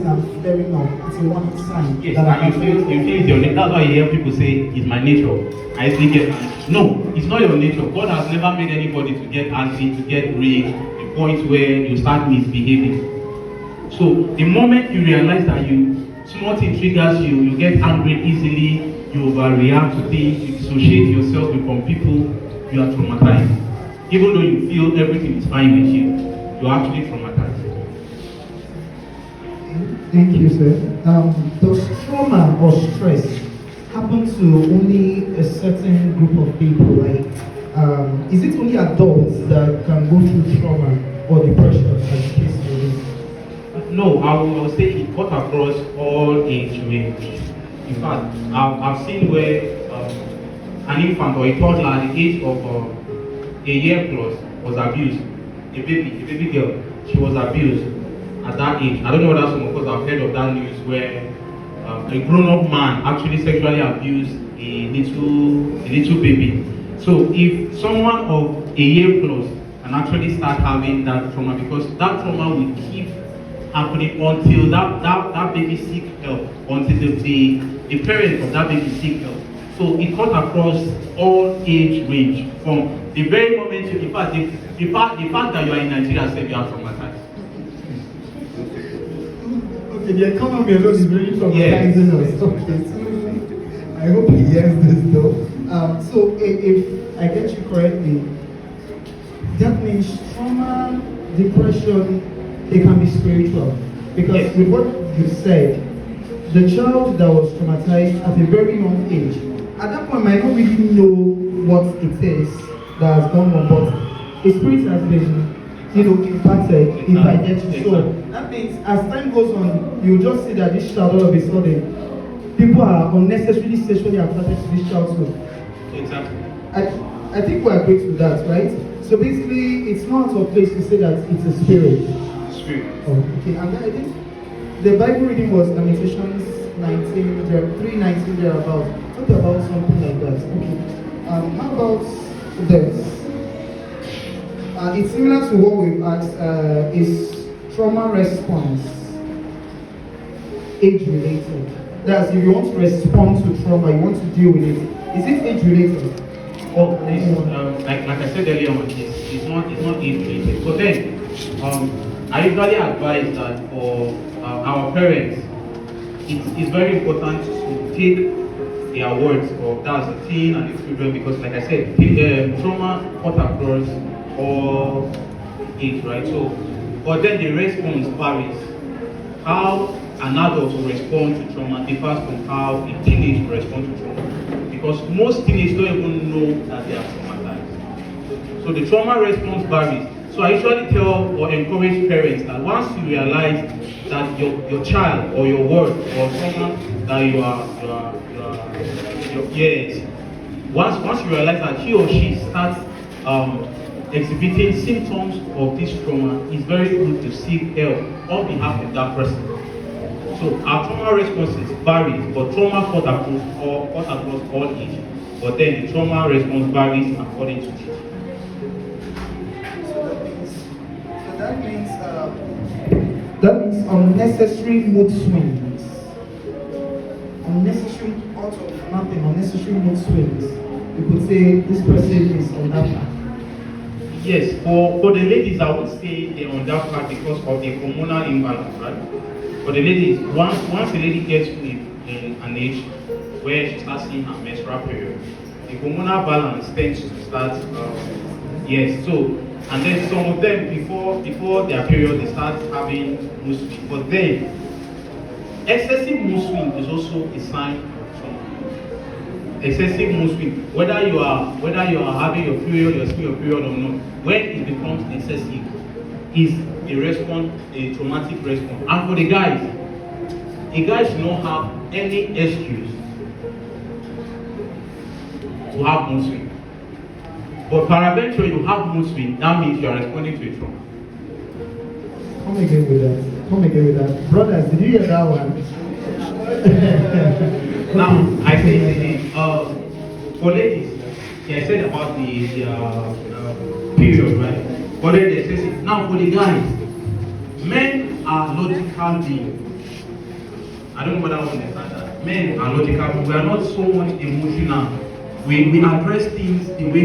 I'm flaring up, it's a warning sign. Yes, that and you feel it's your nature. That's why you hear people say, it's my nature. I still get angry. No, it's not your nature. God has never made anybody to get angry, to get rage, the point where you start misbehaving. So the moment you realize that small thing triggers you, you get angry easily, you overreact to things, you dissociate yourself from people, you are traumatized. Even though you feel everything is fine with you, you are actually traumatized. Thank you, sir. Does trauma or stress happen to only a certain group of people? Like, is it only adults that can go through trauma or depression as the case is? No, I will say it cut across all age range. In fact, I've seen where an infant or a toddler at the age of a year plus was abused. A baby girl, she was abused at that age. I don't know whether some of us have heard of that news where a grown-up man actually sexually abused a little baby. So if someone of a year plus can actually start having that trauma, because that trauma will keep happening until that baby seek help, until the parents of that baby seek help. So it cuts across all age range, from the very moment you, in fact, the fact that you are in Nigeria says you are traumatized. Okay, the economy alone is very traumatizing us. Okay, so I hope he hears this though. So if I get you correctly, that means trauma, depression, it can be spiritual. Because yes, with what you said, the child that was traumatized at a very young age, at that point might not really know what it is that has gone on, but his spirit has been, impacted, if I get you. So that means as time goes on, you just see that this child all of a sudden, people are unnecessarily sexually attracted to this child too. Exactly. I think we agree to that, right? So basically, it's not out of place to say that it's a spirit. Oh, okay, and then I think the Bible reading was Lamentations 3:19 thereabouts. Talk about something like that. Okay. How about this? It's similar to what we've asked. Is trauma response age related? That's if you want to respond to trauma, you want to deal with it. Is it age related? Oh, like I said earlier on, it's not age related. But then, I usually advise that for our parents, it's very important to take their words of that's the teen and the children, because like I said, trauma cut across all age, right? So, but then the response varies. How an adult will respond to trauma differs from how a teenage will respond to trauma, because most teenagers don't even know that they are traumatized. So the trauma response varies. So I usually tell or encourage parents that once you realize that your child or your word or someone that yes, once you realize that he or she starts exhibiting symptoms of this trauma, it's very good to seek help on behalf of that person. So our trauma responses vary, but trauma cut across all age. But then the trauma response varies according to age. That means unnecessary mood swings. Unnecessary, out of nothing, unnecessary mood swings. You could say this person is on that path. Yes, for the ladies, I would say they're on that path because of the hormonal imbalance, right? For the ladies, once a lady gets to an age where she starts seeing her menstrual period, the hormonal balance tends to start, yes, so. And then some of them, before their period, they start having mood swing. But then, excessive mood swing is also a sign of trauma. Excessive mood swing, whether you are having your period, you're seeing your period or not, when it becomes excessive, is a traumatic response. And for the guys should not have any excuse to have mood swing. But peradventure you have mood swing, that means you are responding to a trauma. Come again with that. Brothers, did you hear that one? Now, I say for ladies, I said about the period, right? But then they say, now for the guys, men are logical beings. I don't know whether I understand that. Men are logical, but we are not so much emotional. We address things the way